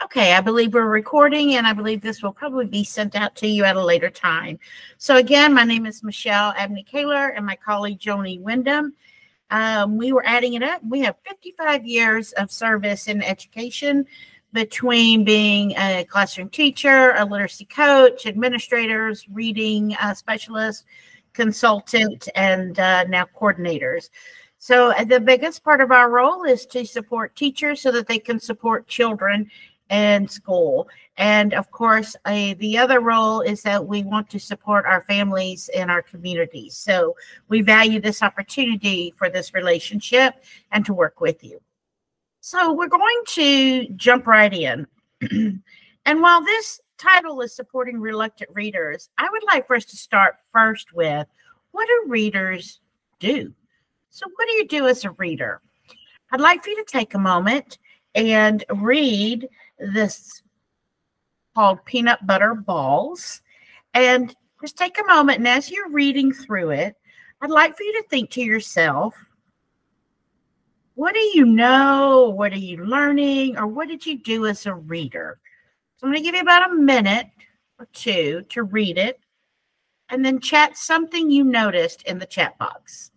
Okay, I believe we're recording, and I believe this will probably be sent out to you at a later time. So again, my name is Michelle Abney-Kaler, and my colleague Joni Wyndham. We were adding it up. We have 55 years of service in education between being a classroom teacher, a literacy coach, administrators, reading specialist, consultant, and now coordinators. So the biggest part of our role is to support teachers so that they can support children in school. And of course, the other role is that we want to support our families and our communities. So we value this opportunity for this relationship and to work with you. So we're going to jump right in. And while this title is supporting reluctant readers, I would like for us to start first with, what do readers do? So what do you do as a reader? I'd like for you to take a moment and read this called Peanut Butter Balls. And just take a moment, and as you're reading through it, I'd like for you to think to yourself, what do you know? What are you learning? Or what did you do as a reader? So I'm going to give you about a minute or two to read it, and then chat something you noticed in the chat box.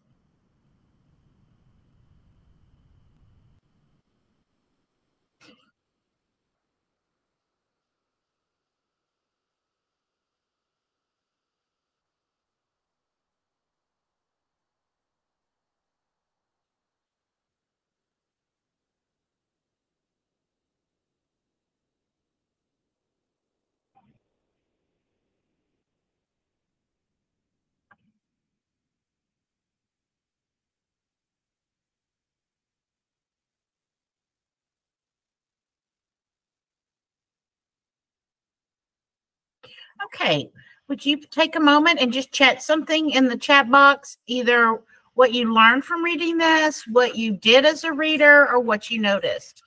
Okay, would you take a moment and just chat something in the chat box, either what you learned from reading this, what you did as a reader, or what you noticed?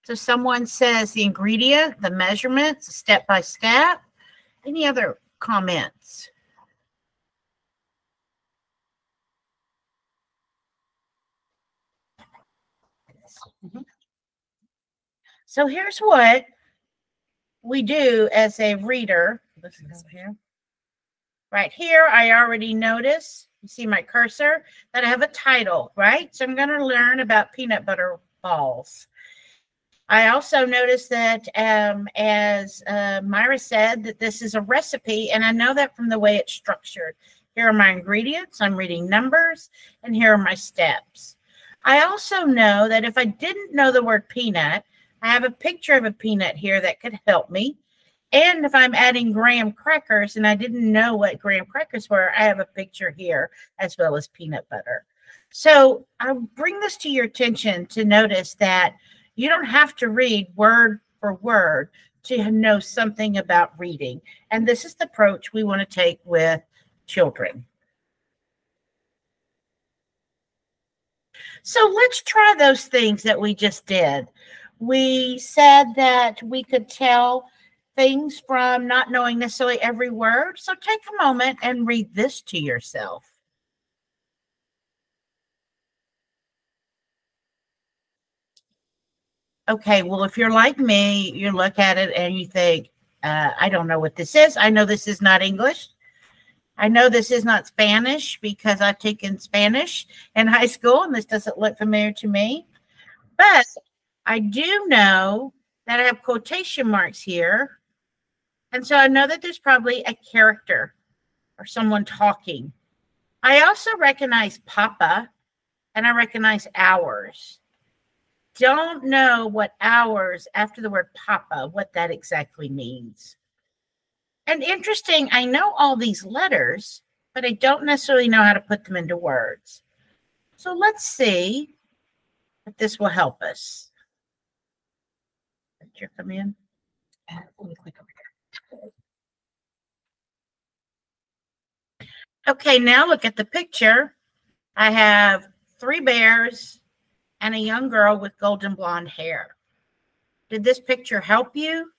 So someone says the ingredient, the measurements, step by step. Any other comments? So here's what we do as a reader. Let's go here. Right here, I already notice, you see my cursor, that I have a title, right? So I'm going to learn about peanut butter balls. I also noticed that, as Myra said, that this is a recipe, and I know that from the way it's structured. Here are my ingredients, I'm reading numbers, and here are my steps. I also know that if I didn't know the word peanut, I have a picture of a peanut here that could help me. And if I'm adding graham crackers and I didn't know what graham crackers were, I have a picture here as well as peanut butter. So I bring this to your attention to notice that you don't have to read word for word to know something about reading. And this is the approach we want to take with children. So let's try those things that we just did. We said that we could tell things from not knowing necessarily every word. So take a moment and read this to yourself. Okay, well, if you're like me, you look at it and you think, I don't know what this is. I know this is not English. I know this is not Spanish because I've taken Spanish in high school and this doesn't look familiar to me. But I do know that I have quotation marks here. And so I know that there's probably a character or someone talking. I also recognize Papa and I recognize hours. Don't know what hours after the word Papa, what that exactly means. And interesting, I know all these letters, but I don't necessarily know how to put them into words. So let's see if this will help us. Picture come in. Let me click over here. Okay, now look at the picture. I have 3 bears and a young girl with golden blonde hair. Did this picture help you?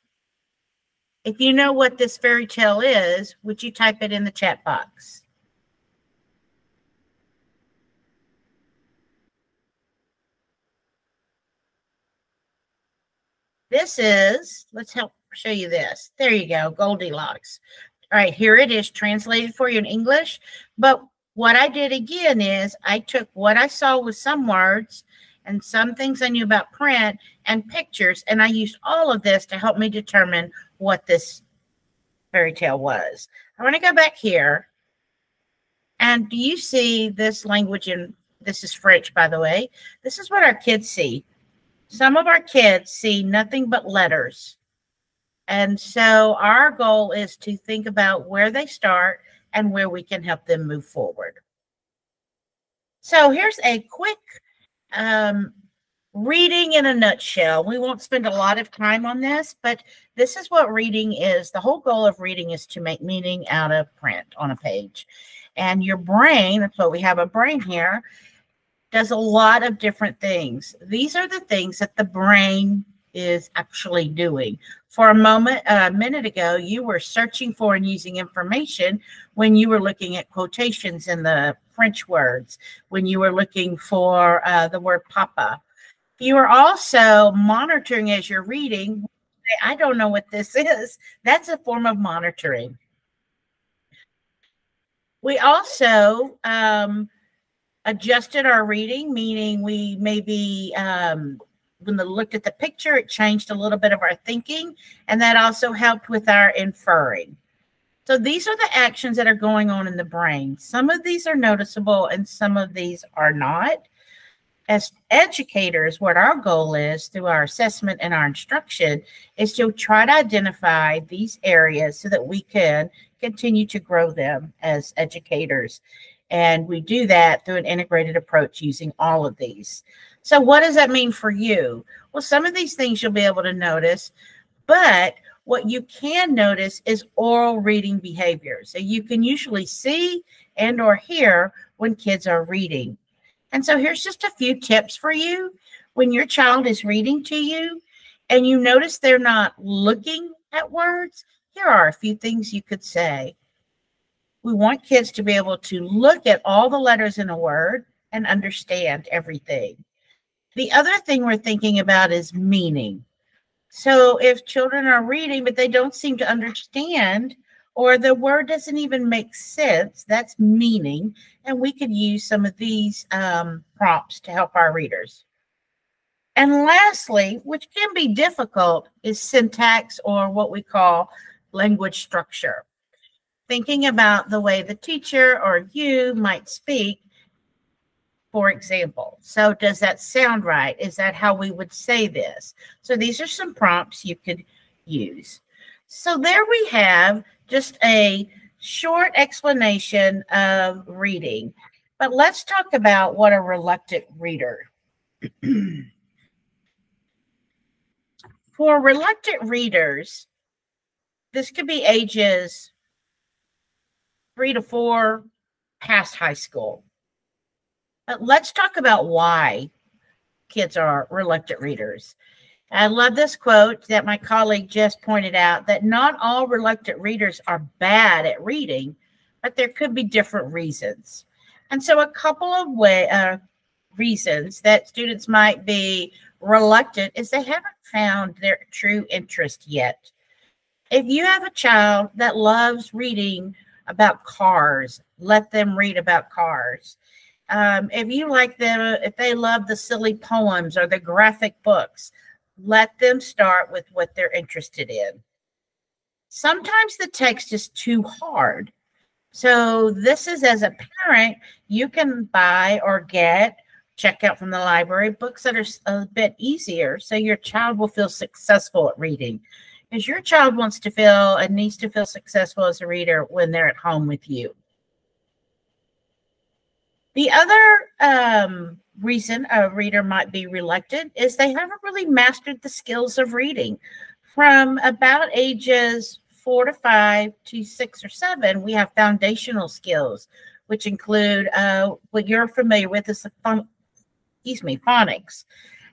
If you know what this fairy tale is, would you type it in the chat box? This is, let's help show you this. There you go, Goldilocks. All right, here it is translated for you in English. But what I did again is I took what I saw with some words and some things I knew about print and pictures, and I used all of this to help me determine what this fairy tale was. I want to go back here. And do you see this language in, this is French, by the way. This is what our kids see. Some of our kids see nothing but letters. And so our goal is to think about where they start and where we can help them move forward. So here's a quick reading in a nutshell. We won't spend a lot of time on this, but this is what reading is. The whole goal of reading is to make meaning out of print on a page. And your brain, that's what we have a brain here, does a lot of different things. These are the things that the brain is actually doing. For a minute ago, you were searching for and using information when you were looking at quotations in the French words, when you were looking for the word papa. You are also monitoring as you're reading. I don't know what this is. That's a form of monitoring. We also adjusted our reading, meaning we maybe when we looked at the picture, it changed a little bit of our thinking, and that also helped with our inferring. So these are the actions that are going on in the brain. Some of these are noticeable and some of these are not. As educators, what our goal is through our assessment and our instruction is to try to identify these areas so that we can continue to grow them as educators. And we do that through an integrated approach using all of these. So what does that mean for you? Well, some of these things you'll be able to notice, but what you can notice is oral reading behavior. So you can usually see and or hear when kids are reading. And so here's just a few tips for you. When your child is reading to you and you notice they're not looking at words, here are a few things you could say. We want kids to be able to look at all the letters in a word and understand everything. The other thing we're thinking about is meaning. So if children are reading, but they don't seem to understand, or the word doesn't even make sense, that's meaning. And we could use some of these prompts to help our readers. And lastly, which can be difficult, is syntax, or what we call language structure. Thinking about the way the teacher or you might speak, for example. So does that sound right? Is that how we would say this? So these are some prompts you could use. So there we have just a short explanation of reading. But let's talk about what a reluctant reader. For reluctant readers, this could be ages 3 to 4, past high school. But let's talk about why kids are reluctant readers. I love this quote that my colleague just pointed out, that not all reluctant readers are bad at reading, but there could be different reasons. And so a couple of reasons that students might be reluctant is they haven't found their true interest yet. If you have a child that loves reading about cars, let them read about cars. If you like them, if they love the silly poems or the graphic books, let them start with what they're interested in. Sometimes the text is too hard. So this is, as a parent, you can buy or check out from the library books that are a bit easier so your child will feel successful at reading. Because your child wants to feel and needs to feel successful as a reader when they're at home with you. The other reason a reader might be reluctant is they haven't really mastered the skills of reading. From about ages 4 to 5 to 6 or 7, we have foundational skills, which include what you're familiar with is phonics.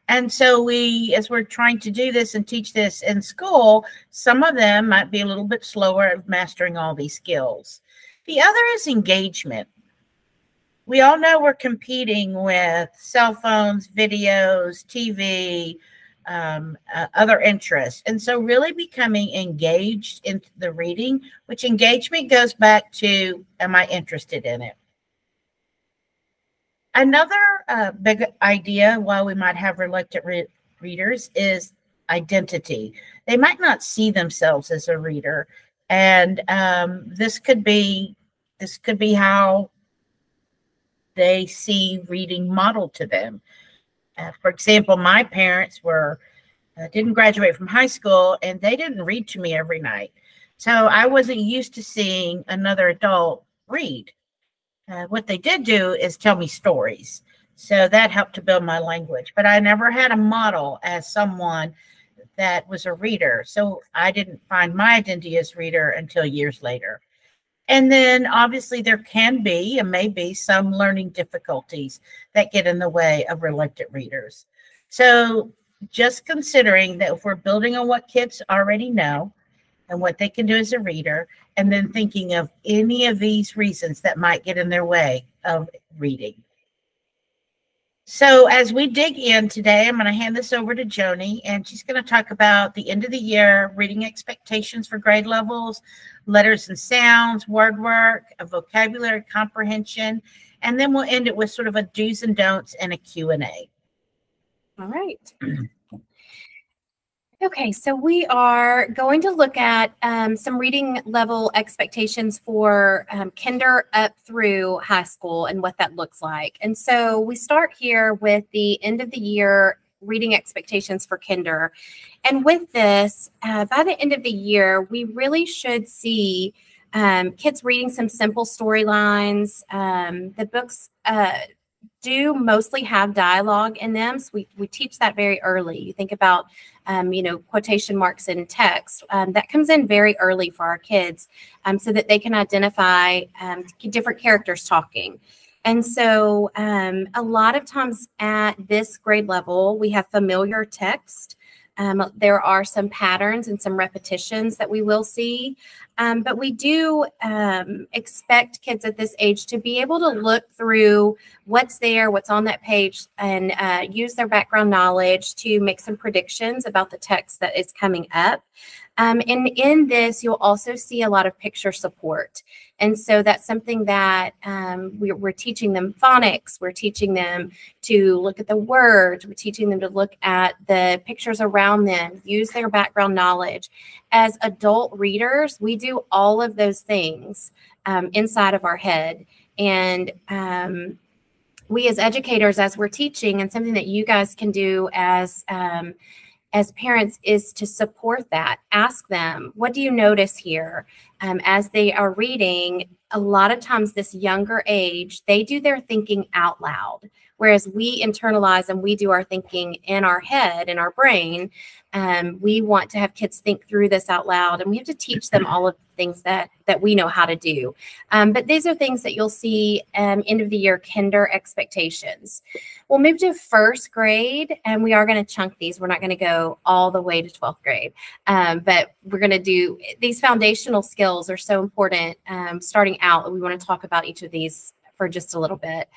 And so as we're trying to do this and teach this in school, some of them might be a little bit slower at mastering all these skills. The other is engagement. We all know we're competing with cell phones, videos, TV, other interests. And so really becoming engaged in the reading, which engagement goes back to, am I interested in it? Another big idea, while we might have reluctant readers, is identity. They might not see themselves as a reader, and this could be how they see reading modeled to them. For example, my parents didn't graduate from high school, and they didn't read to me every night, so I wasn't used to seeing another adult read. What they did do is tell me stories. So that helped to build my language. But I never had a model as someone that was a reader. So I didn't find my identity as reader until years later. And then obviously there can be and may be some learning difficulties that get in the way of reluctant readers. So just considering that if we're building on what kids already know and what they can do as a reader, and then thinking of any of these reasons that might get in their way of reading. So as we dig in today, I'm going to hand this over to Joni, and she's going to talk about the end of the year reading expectations for grade levels, letters and sounds, word work, a vocabulary comprehension, and then we'll end it with sort of a do's and don'ts and a Q&A. All right. Okay, so we are going to look at some reading level expectations for kinder up through high school and what that looks like. And so we start here with the end of the year reading expectations for kinder. And with this, by the end of the year, we really should see kids reading some simple storylines. The books do mostly have dialogue in them. So we teach that very early. You think about, quotation marks in text. That comes in very early for our kids so that they can identify different characters talking. And so a lot of times at this grade level, we have familiar text. There are some patterns and some repetitions that we will see. But we do expect kids at this age to be able to look through what's there, what's on that page, and use their background knowledge to make some predictions about the text that is coming up. And in this, you'll also see a lot of picture support. And so that's something that we're teaching them phonics. We're teaching them to look at the words. We're teaching them to look at the pictures around them, use their background knowledge. As adult readers, we do all of those things inside of our head. And we as educators, as we're teaching, and something that you guys can do as parents is to support that. Ask them, what do you notice here? As they are reading, a lot of times this younger age, they do their thinking out loud, whereas we internalize and we do our thinking in our head, in our brain. We want to have kids think through this out loud, and we have to teach them all of the things that we know how to do. But these are things that you'll see end of the year kinder expectations. We'll move to first grade, and we are going to chunk these. We're not going to go all the way to 12th grade, but we're going to do these foundational skills are so important starting out. We want to talk about each of these for just a little bit.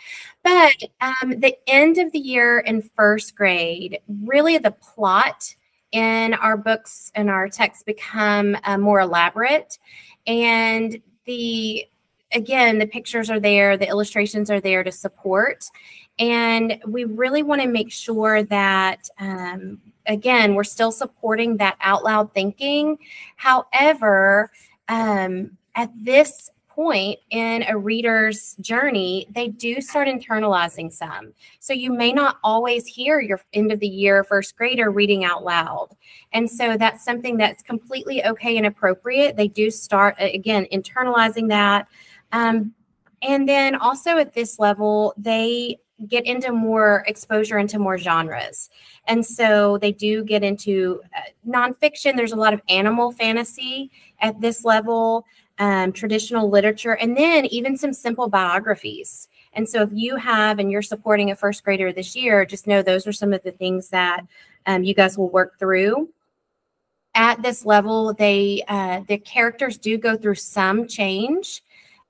But the end of the year in first grade, really the plot in our books and our texts become more elaborate. And the pictures are there, the illustrations are there to support. And we really want to make sure that, again, we're still supporting that out loud thinking. However, at this point in a reader's journey, they do start internalizing some. So you may not always hear your end of the year first grader reading out loud. And so that's something that's completely okay and appropriate. They do start, again, internalizing that. And then also at this level, they get into more exposure into more genres. And so they do get into nonfiction. There's a lot of animal fantasy at this level. Traditional literature, and then even some simple biographies. And so if you have and you're supporting a first grader this year, just know those are some of the things that you guys will work through. At this level, the characters do go through some change,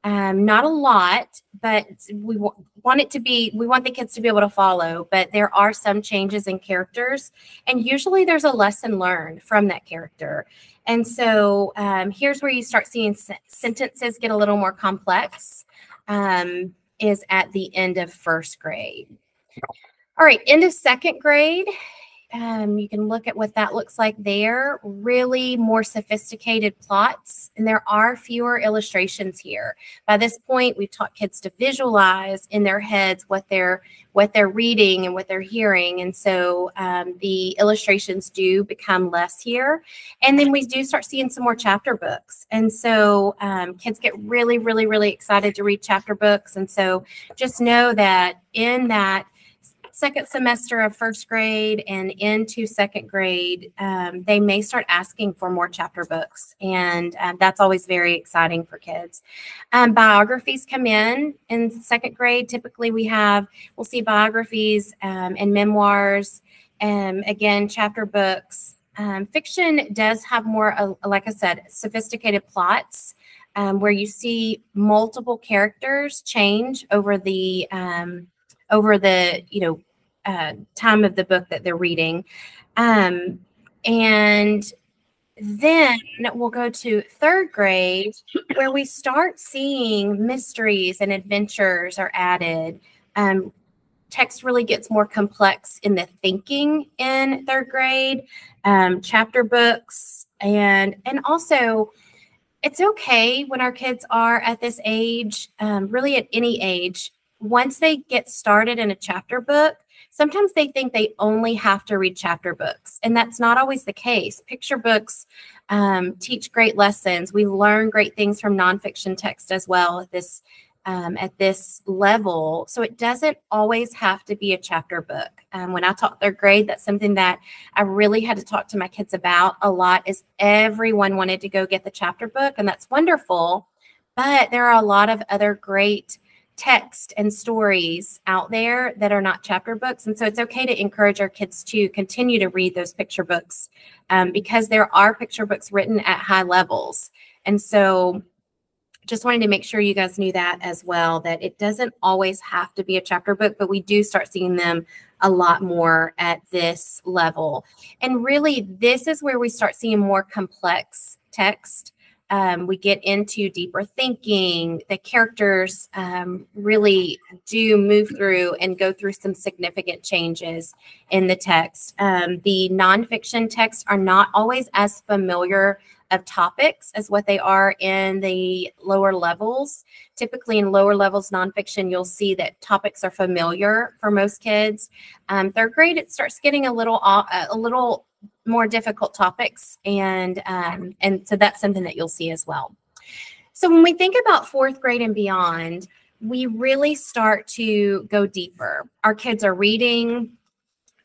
not a lot, but we want want the kids to be able to follow, but there are some changes in characters, and usually there's a lesson learned from that character. And so here's where you start seeing sentences get a little more complex, is at the end of first grade. All right, end of second grade. You can look at what that looks like there. Really more sophisticated plots, and there are fewer illustrations here. By this point, we've taught kids to visualize in their heads what they're reading and what they're hearing, and so the illustrations do become less here. And then we do start seeing some more chapter books, and so kids get really, really, really excited to read chapter books. And so just know that in that second semester of first grade and into second grade, they may start asking for more chapter books. And that's always very exciting for kids. Biographies come in second grade. Typically we'll see biographies and memoirs, again, chapter books. Fiction does have more, like I said, sophisticated plots, where you see multiple characters change over the time of the book that they're reading. And then we'll go to third grade, where we start seeing mysteries and adventures are added. Text really gets more complex in the thinking in third grade, chapter books, and also it's okay when our kids are at this age, really at any age, once they get started in a chapter book, sometimes they think they only have to read chapter books, and that's not always the case. Picture books teach great lessons. We learn great things from nonfiction text as well at this level. So it doesn't always have to be a chapter book. When I taught third grade, that's something that I really had to talk to my kids about a lot, is everyone wanted to go get the chapter book, and that's wonderful. But there are a lot of other great text and stories out there that are not chapter books. And so it's okay to encourage our kids to continue to read those picture books, because there are picture books written at high levels. And so just wanted to make sure you guys knew that as well, that it doesn't always have to be a chapter book, but we do start seeing them a lot more at this level. And really, this is where we start seeing more complex text. We get into deeper thinking. The characters really do move through and go through some significant changes in the text. The nonfiction texts are not always as familiar of topics as what they are in the lower levels. Typically in lower levels nonfiction, you'll see that topics are familiar for most kids. Third grade, it starts getting a little more difficult topics, and so that's something that you'll see as well. So when we think about fourth grade and beyond, we really start to go deeper. Our kids are reading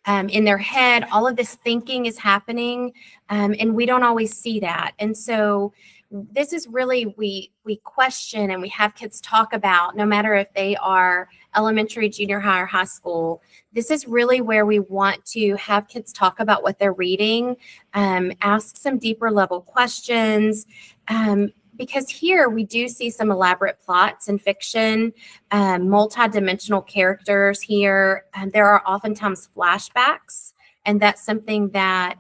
in their head. All of this thinking is happening, and we don't always see that. And so this is really, we question and we have kids talk about, no matter if they are elementary, junior high, or high school, this is really where we want to have kids talk about what they're reading, ask some deeper level questions, because here we do see some elaborate plots in fiction, multi-dimensional characters here. There are oftentimes flashbacks, and that's something that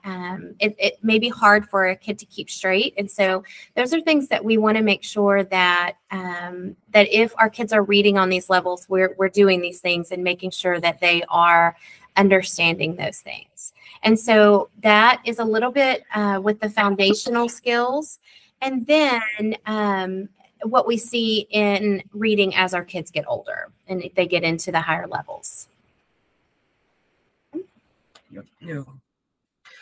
it may be hard for a kid to keep straight. And so those are things that we want to make sure that that if our kids are reading on these levels, we're doing these things and making sure that they are understanding those things. And so that is a little bit with the foundational skills. And then what we see in reading as our kids get older and they get into the higher levels.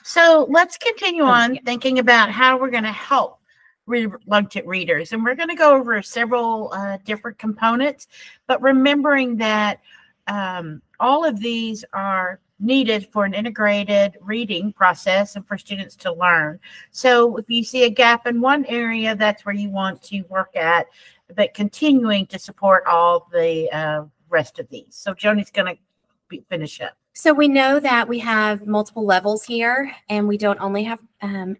So let's continue on thinking about how we're going to help reluctant readers. And we're going to go over several different components, but remembering that all of these are needed for an integrated reading process and for students to learn. So if you see a gap in one area, that's where you want to work at, but continuing to support all the rest of these. So Joni's going to finish up. So we know that we have multiple levels here, and we don't only have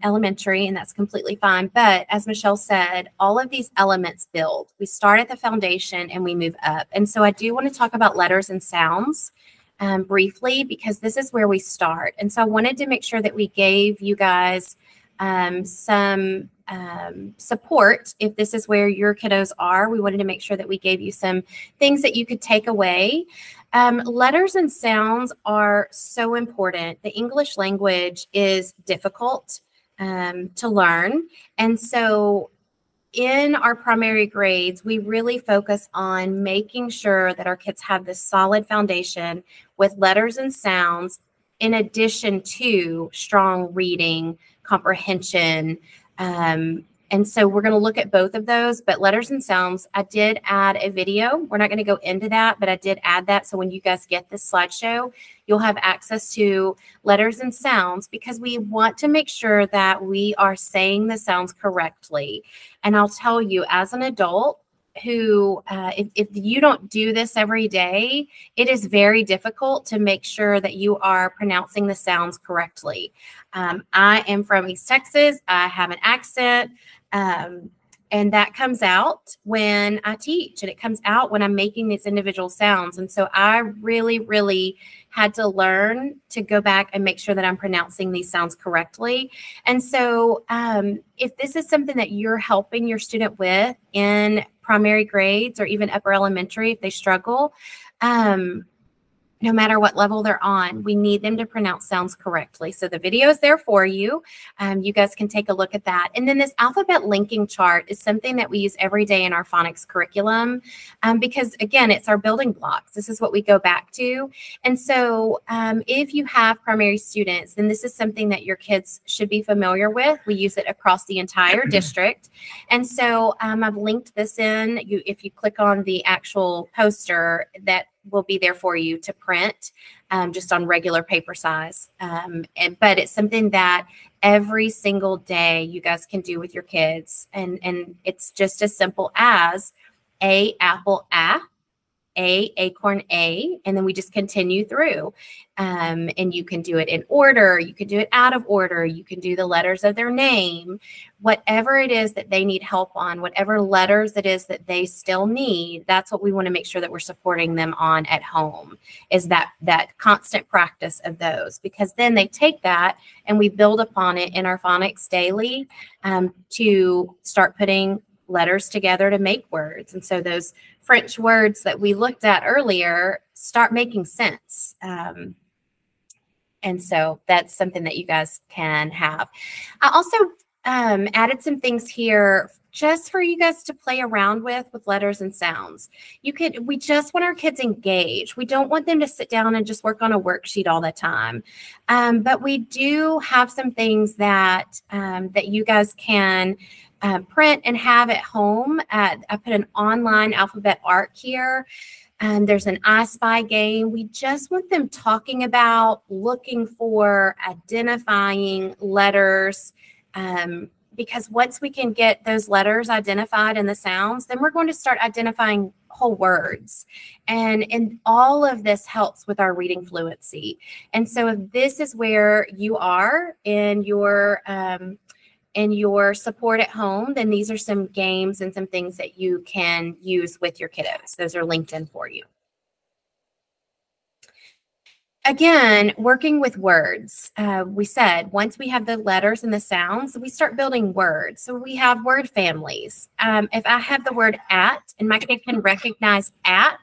elementary, and that's completely fine. But as Michelle said, all of these elements build. We start at the foundation and we move up. And so I do want to talk about letters and sounds briefly, because this is where we start. And so I wanted to make sure that we gave you guys some support. If this is where your kiddos are, we wanted to make sure that we gave you some things that you could take away. Letters and sounds are so important. The English language is difficult to learn. And so in our primary grades, we really focus on making sure that our kids have this solid foundation with letters and sounds, in addition to strong reading, comprehension. And so we're going to look at both of those, but letters and sounds, I did add a video. We're not going to go into that, but I did add that. So when you guys get this slideshow, you'll have access to letters and sounds, because we want to make sure that we are saying the sounds correctly. And I'll tell you, as an adult who, if you don't do this every day, it is very difficult to make sure that you are pronouncing the sounds correctly. I am from East Texas. I have an accent. And that comes out when I teach, and it comes out when I'm making these individual sounds. And so I really, really had to learn to go back and make sure that I'm pronouncing these sounds correctly. And so if this is something that you're helping your student with in primary grades or even upper elementary, if they struggle, no matter what level they're on, we need them to pronounce sounds correctly. So the video is there for you. You guys can take a look at that. And then this alphabet linking chart is something that we use every day in our phonics curriculum, because again, it's our building blocks. This is what we go back to. And so if you have primary students, then this is something that your kids should be familiar with. We use it across the entire district. And so I've linked this in. If you click on the actual poster, that will be there for you to print just on regular paper size. But it's something that every single day you guys can do with your kids. And it's just as simple as A, apple, A, acorn, A, and then we just continue through. And you can do it in order, you can do it out of order, you can do the letters of their name, whatever it is that they need help on, whatever letters it is that they still need. That's what we want to make sure that we're supporting them on at home, is that constant practice of those, because then they take that and we build upon it in our phonics daily to start putting letters together to make words. And so those French words that we looked at earlier start making sense. And so that's something that you guys can have. I also added some things here just for you guys to play around with letters and sounds. We just want our kids engaged. We don't want them to sit down and just work on a worksheet all the time. But we do have some things that you guys can print and have at home. I put an online alphabet arc here. There's an I Spy game. We just want them talking about, looking for, identifying letters, because once we can get those letters identified and the sounds, then we're going to start identifying whole words. And all of this helps with our reading fluency. And so if this is where you are in your support at home, then these are some games and some things that you can use with your kiddos. Those are linked in for you. Again, working with words. We said once we have the letters and the sounds, we start building words. So we have word families. If I have the word at and my kid can recognize at,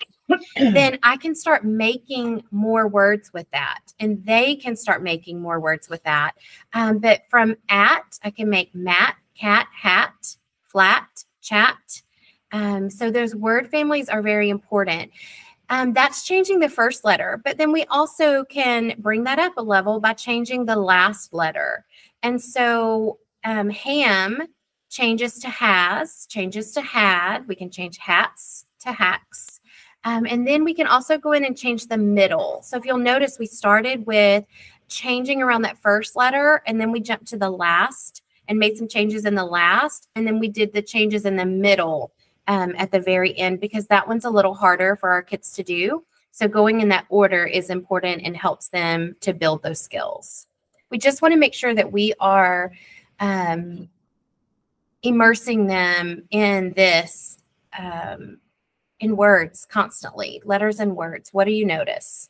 then I can start making more words with that, and they can start making more words with that. But from at, I can make mat, cat, hat, flat, chat. So those word families are very important. That's changing the first letter, but then we also can bring that up a level by changing the last letter. And so ham changes to has, changes to had. We can change hats to hacks. And then we can also go in and change the middle. So if you'll notice, we started with changing around that first letter, and then we jumped to the last and made some changes in the last. And then we did the changes in the middle at the very end, because that one's a little harder for our kids to do. So going in that order is important and helps them to build those skills. We just want to make sure that we are immersing them in this, in words constantly, letters and words. What do you notice?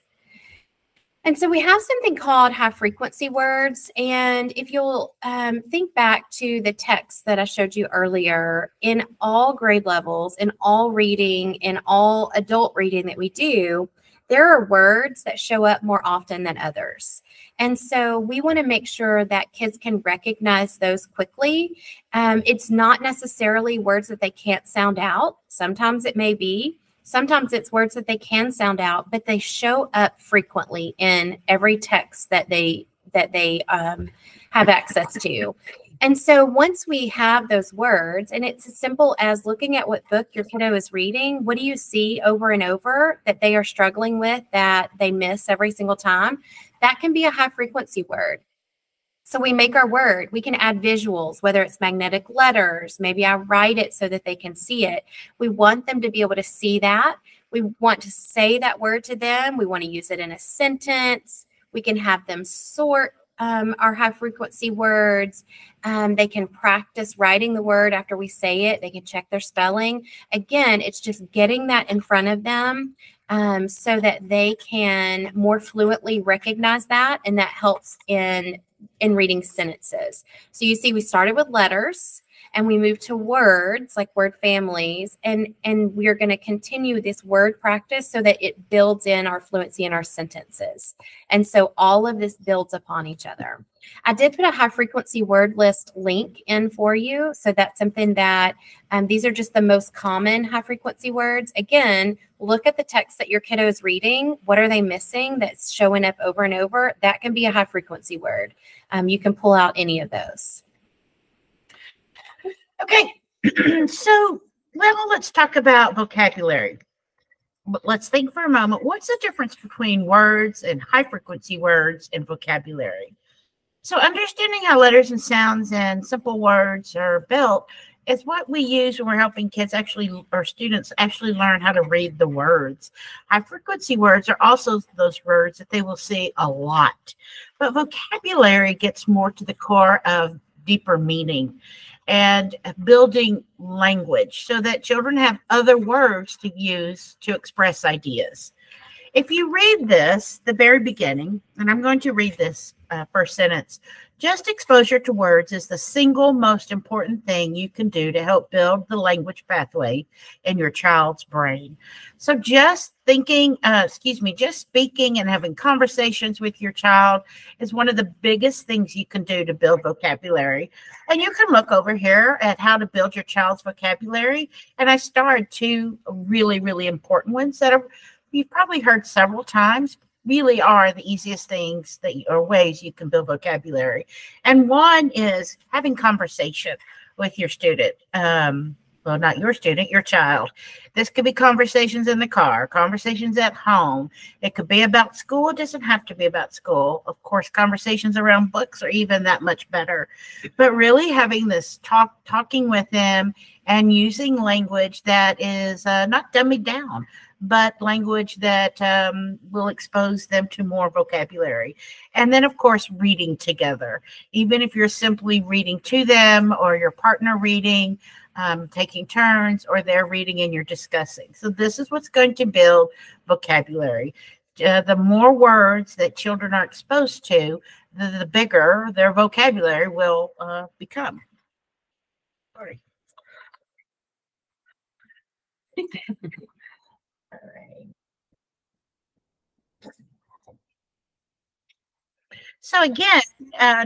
And so we have something called high frequency words. And if you'll think back to the text that I showed you earlier, in all grade levels, in all reading, in all adult reading that we do, there are words that show up more often than others. And so we want to make sure that kids can recognize those quickly. It's not necessarily words that they can't sound out. Sometimes it may be. Sometimes it's words that they can sound out, but they show up frequently in every text that they have access to. And so once we have those words, and it's as simple as looking at what book your kiddo is reading, what do you see over and over that they are struggling with, that they miss every single time? That can be a high frequency word. So we make our word, we can add visuals, whether it's magnetic letters, maybe I write it so that they can see it. We want them to be able to see that. We want to say that word to them. We want to use it in a sentence. We can have them sort our high frequency words. They can practice writing the word after we say it. They can check their spelling. Again, it's just getting that in front of them so that they can more fluently recognize that, and that helps in reading sentences. So you see, we started with letters and we moved to words, like word families, and we are going to continue this word practice so that it builds in our fluency in our sentences. And so all of this builds upon each other. I did put a high frequency word list link in for you. So that's something that these are just the most common high frequency words. Again, look at the text that your kiddo is reading. What are they missing that's showing up over and over? That can be a high frequency word. You can pull out any of those. Okay, so, well, let's talk about vocabulary. But let's think for a moment, what's the difference between words and high frequency words and vocabulary? So understanding how letters and sounds and simple words are built is what we use when we're helping kids or students actually learn how to read the words. High frequency words are also those words that they will see a lot. But vocabulary gets more to the core of deeper meaning and building language so that children have other words to use to express ideas. If you read this, the very beginning, and I'm going to read this first sentence, just exposure to words is the single most important thing you can do to help build the language pathway in your child's brain. So just speaking and having conversations with your child is one of the biggest things you can do to build vocabulary. And you can look over here at how to build your child's vocabulary. And I starred two really, really important ones that you've probably heard several times, really are the easiest things or ways you can build vocabulary. And one is having conversation with your student. Well, not your student, your child. This could be conversations in the car, conversations at home. It could be about school. It doesn't have to be about school. Of course, conversations around books are even that much better. But really having this talking with them and using language that is not dummied down, but language that will expose them to more vocabulary. And then, of course, reading together. Even if you're simply reading to them or your partner reading, taking turns, or they're reading and you're discussing. So this is what's going to build vocabulary. The more words that children are exposed to, the bigger their vocabulary will become. Sorry. All right. So again,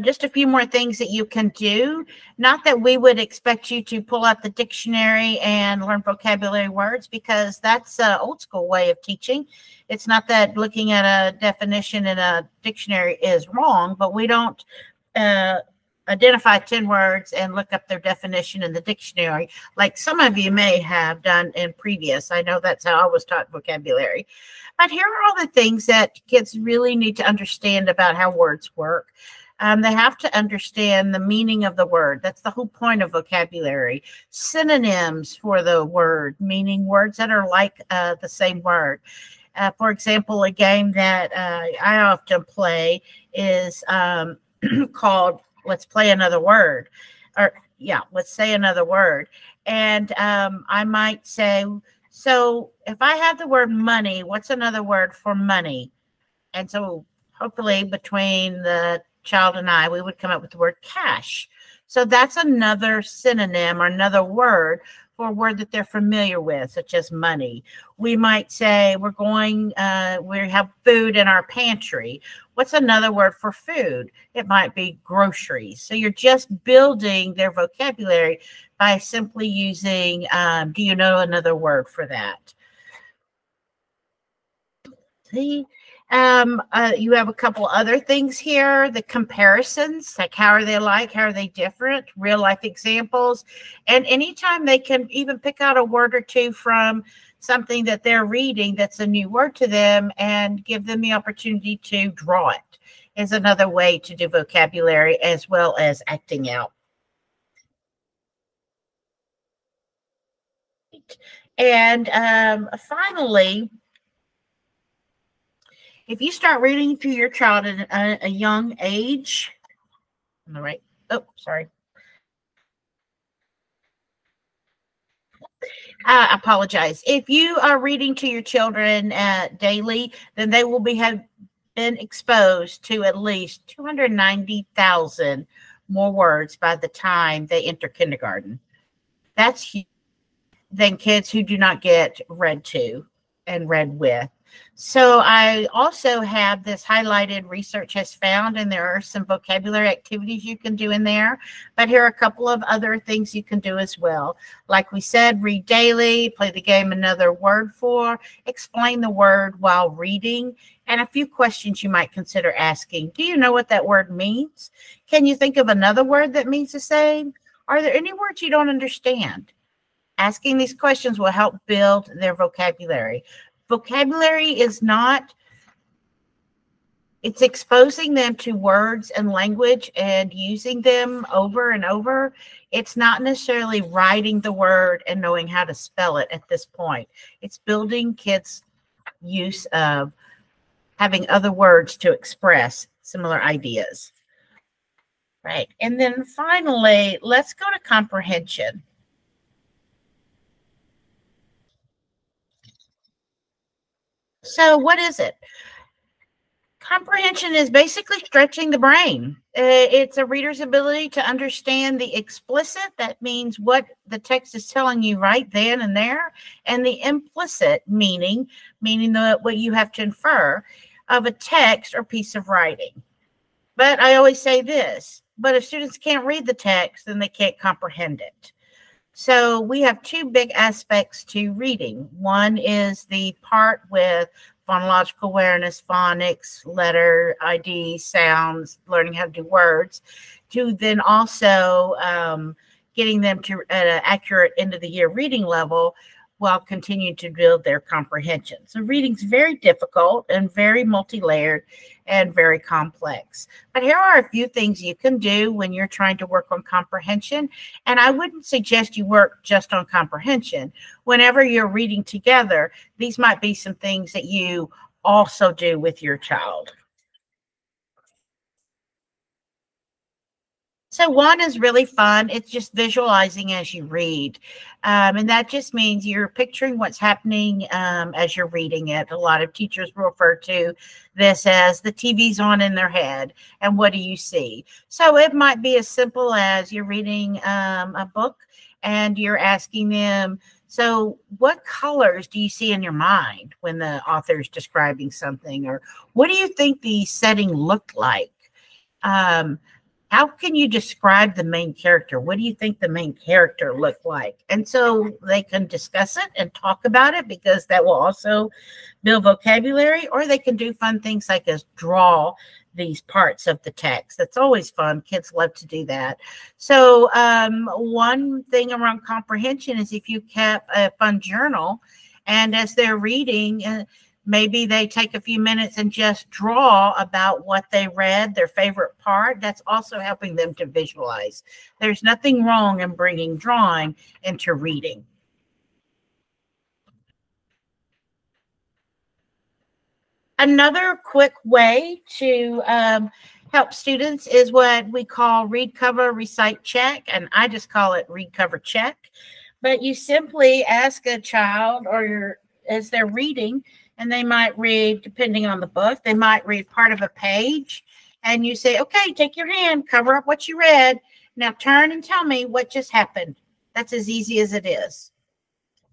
just a few more things that you can do. Not that we would expect you to pull out the dictionary and learn vocabulary words, because that's an old school way of teaching. It's not that looking at a definition in a dictionary is wrong, but we don't identify 10 words and look up their definition in the dictionary like some of you may have done in previous. I know that's how I was taught vocabulary. But here are all the things that kids really need to understand about how words work. They have to understand the meaning of the word. That's the whole point of vocabulary. Synonyms for the word, meaning words that are like the same word. For example, a game that I often play is called Let's Play Another Word. Or, yeah, let's say another word. And I might say, so if I have the word money, what's another word for money? And so hopefully between the child and I, we would come up with the word cash. So that's another synonym or another word for a word that they're familiar with, such as money. We might say we have food in our pantry. What's another word for food? It might be groceries. So you're just building their vocabulary by simply using, do you know another word for that? See? You have a couple other things here, the comparisons, like how are they alike, how are they different, real life examples. And anytime they can even pick out a word or two from something that they're reading that's a new word to them and give them the opportunity to draw it is another way to do vocabulary as well as acting out. And finally, if you start reading to your child at a young age, all right. Oh, sorry. I apologize. If you are reading to your children daily, then they will have been exposed to at least 290,000 more words by the time they enter kindergarten. That's huge than kids who do not get read to and read with. So I also have this highlighted research has found, and there are some vocabulary activities you can do in there, but here are a couple of other things you can do as well. Like we said, read daily, play the game another word for, explain the word while reading, and a few questions you might consider asking. Do you know what that word means? Can you think of another word that means the same? Are there any words you don't understand? Asking these questions will help build their vocabulary. Vocabulary is not, it's exposing them to words and language and using them over and over. It's not necessarily writing the word and knowing how to spell it at this point. It's building kids' use of having other words to express similar ideas. Right. And then finally, let's go to comprehension. So what is it? Comprehension is basically stretching the brain. It's a reader's ability to understand the explicit, that means what the text is telling you right then and there, and the implicit meaning what you have to infer of a text or piece of writing. But I always say this, but if students can't read the text, then they can't comprehend it. So we have two big aspects to reading. One is the part with phonological awareness, phonics, letter ID, sounds, learning how to do words, to then also getting them to at an accurate end of the year reading level while continuing to build their comprehension. So reading's very difficult and very multi-layered and very complex. But here are a few things you can do when you're trying to work on comprehension. And I wouldn't suggest you work just on comprehension. Whenever you're reading together, these might be some things that you also do with your child. So one is really fun. It's just visualizing as you read. And that just means you're picturing what's happening as you're reading it. A lot of teachers refer to this as the TV's on in their head. And what do you see? So it might be as simple as you're reading a book and you're asking them, so what colors do you see in your mind when the author is describing something? Or what do you think the setting looked like? How can you describe the main character? What do you think the main character looked like? And so they can discuss it and talk about it, because that will also build vocabulary. Or they can do fun things like draw these parts of the text. That's always fun. Kids love to do that. So one thing around comprehension is if you kept a fun journal, and as they're reading, maybe they take a few minutes and just draw about what they read, their favorite part. That's also helping them to visualize. There's nothing wrong in bringing drawing into reading. Another quick way to help students is what we call read, cover, recite, check, and I just call it read, cover, check. But you simply ask a child as they're reading, and they might read, depending on the book, they might read part of a page, and you say, okay, take your hand, cover up what you read. Now turn and tell me what just happened. That's as easy as it is.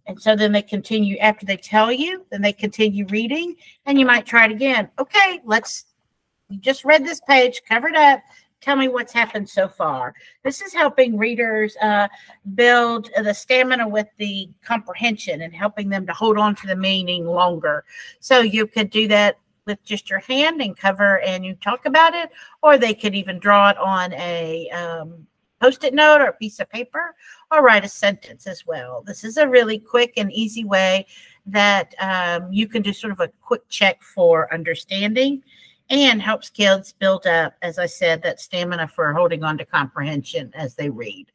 And so then they continue, after they tell you, then they continue reading, and you might try it again. Okay, you just read this page, cover it up. Tell me what's happened so far. This is helping readers build the stamina with the comprehension and helping them to hold on to the meaning longer. So you could do that with just your hand and cover and you talk about it, or they could even draw it on a Post-it note or a piece of paper, or write a sentence as well. This is a really quick and easy way that you can do sort of a quick check for understanding, and helps kids build up, as I said, that stamina for holding on to comprehension as they read.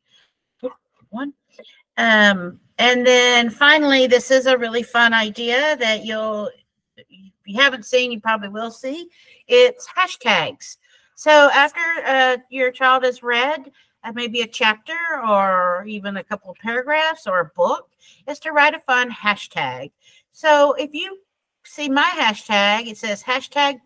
And then finally, this is a really fun idea that if you haven't seen, you probably will see. It's hashtags. So after your child has read maybe a chapter or even a couple of paragraphs or a book, is to write a fun hashtag. So if you see my hashtag, it says hashtag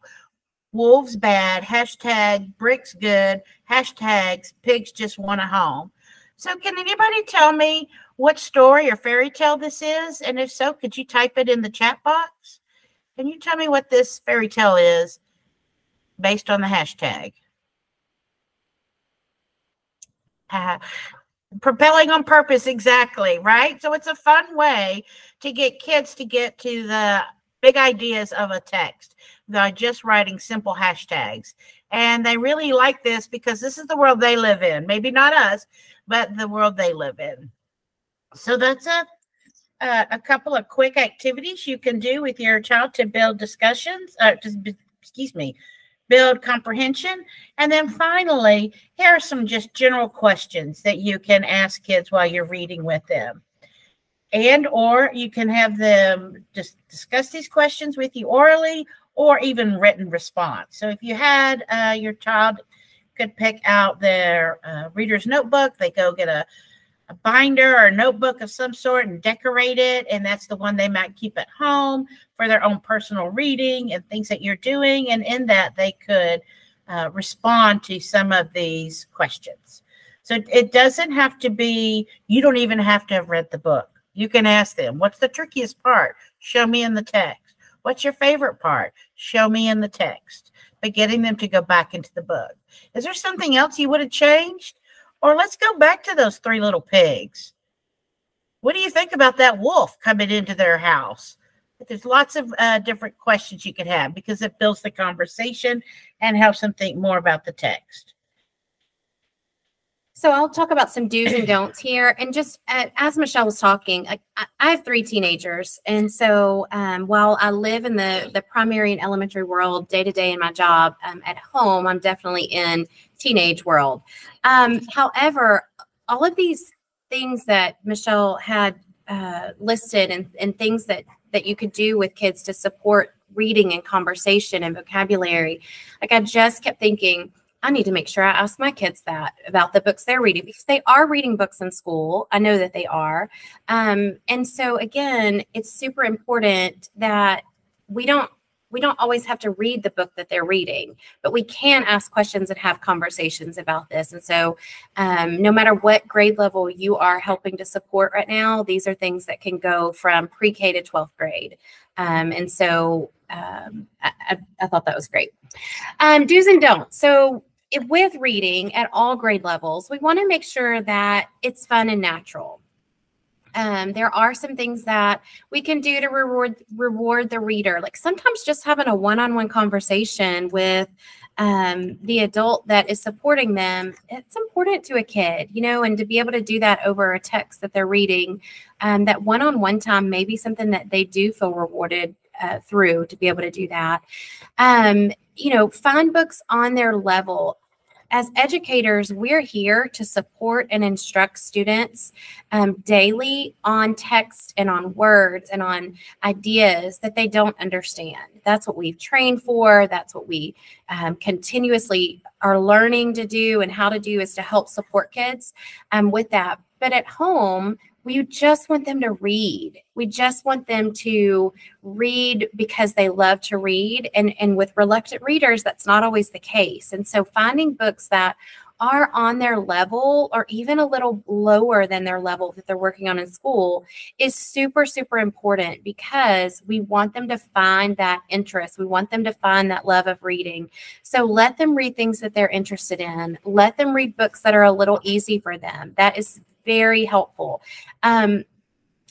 wolves bad, hashtag bricks good, hashtags pigs just want a home. So can anybody tell me what story or fairy tale this is? And if so, could you type it in the chat box? Can you tell me what this fairy tale is based on the hashtag? Propelling on purpose, exactly, right? So it's a fun way to get kids to get to the big ideas of a text by just writing simple hashtags. And they really like this because this is the world they live in. Maybe not us, but the world they live in. So that's a couple of quick activities you can do with your child to build discussions, build comprehension. And then finally, here are some just general questions that you can ask kids while you're reading with them. Or you can have them just discuss these questions with you orally or even written response. So if you had your child could pick out their reader's notebook, they go get a binder or a notebook of some sort and decorate it. And that's the one they might keep at home for their own personal reading and things that you're doing. And in that, they could respond to some of these questions. So it doesn't have to be, you don't even have to have read the book. You can ask them, what's the trickiest part? Show me in the text. What's your favorite part? Show me in the text. But getting them to go back into the book. Is there something else you would have changed? Or let's go back to those 3 little pigs. What do you think about that wolf coming into their house? There's lots of different questions you could have because it builds the conversation and helps them think more about the text. So I'll talk about some do's and don'ts here. And just as Michelle was talking, I have 3 teenagers. And so while I live in the primary and elementary world day to day in my job, at home, I'm definitely in teenage world. However, all of these things that Michelle had listed and things that you could do with kids to support reading and conversation and vocabulary, like I just kept thinking, I need to make sure I ask my kids that about the books they're reading, because they are reading books in school. I know that they are. And so again, it's super important that we don't always have to read the book that they're reading, but we can ask questions and have conversations about this. And so no matter what grade level you are helping to support right now, these are things that can go from pre-K to 12th grade. And so I thought that was great. Do's and don'ts. So with reading at all grade levels, we want to make sure that it's fun and natural. There are some things that we can do to reward the reader. Like sometimes just having a one-on-one conversation with the adult that is supporting them, it's important to a kid, and to be able to do that over a text that they're reading, that one-on-one time may be something that they do feel rewarded through to be able to do that. Find books on their level. as educators, we're here to support and instruct students daily on text and on words and on ideas that they don't understand. That's what we've trained for. That's what we continuously are learning to do and how to do, is to help support kids with that. But at home, we just want them to read. We just want them to read because they love to read. And with reluctant readers, that's not always the case. And so finding books that are on their level or even a little lower than their level that they're working on in school is super, super important, because we want them to find that interest. We want them to find that love of reading. So let them read things that they're interested in. Let them read books that are a little easy for them. That is very helpful.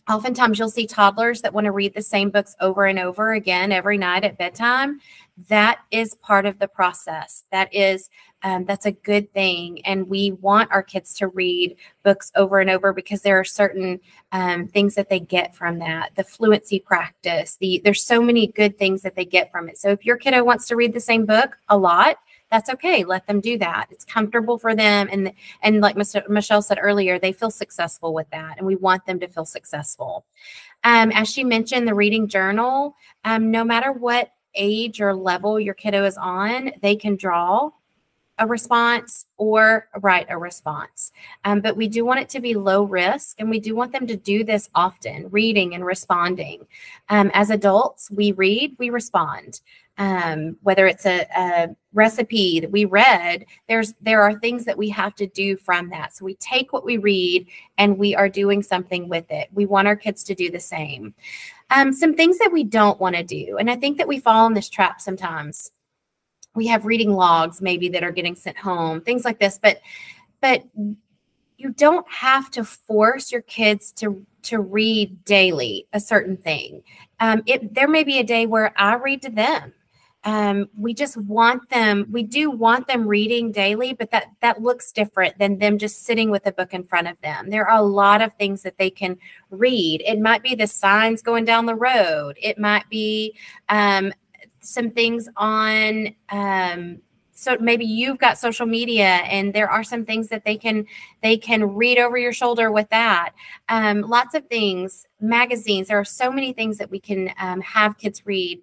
Oftentimes you'll see toddlers that want to read the same books over and over again every night at bedtime. That is part of the process. That's a good thing. And we want our kids to read books over and over, because there are certain things that they get from that. The fluency practice, there's so many good things that they get from it. So if your kiddo wants to read the same book a lot, that's okay. Let them do that. It's comfortable for them. And like Michelle said earlier, they feel successful with that. And we want them to feel successful. As she mentioned, the reading journal, no matter what age or level your kiddo is on, they can draw a response or write a response. But we do want it to be low risk, and we do want them to do this often, reading and responding. As adults, we read, we respond. Whether it's a recipe that we read, there are things that we have to do from that. So we take what we read and we are doing something with it. We want our kids to do the same. Some things that we don't want to do, and I think that we fall in this trap sometimes. We have reading logs maybe that are getting sent home, things like this, but you don't have to force your kids to read daily a certain thing. There may be a day where I read to them. We do want them reading daily, but that looks different than them just sitting with a book in front of them. There are a lot of things that they can read. It might be the signs going down the road. It might be some things on, so maybe you've got social media and there are some things that they can read over your shoulder with that. Lots of things, magazines, there are so many things that we can have kids read.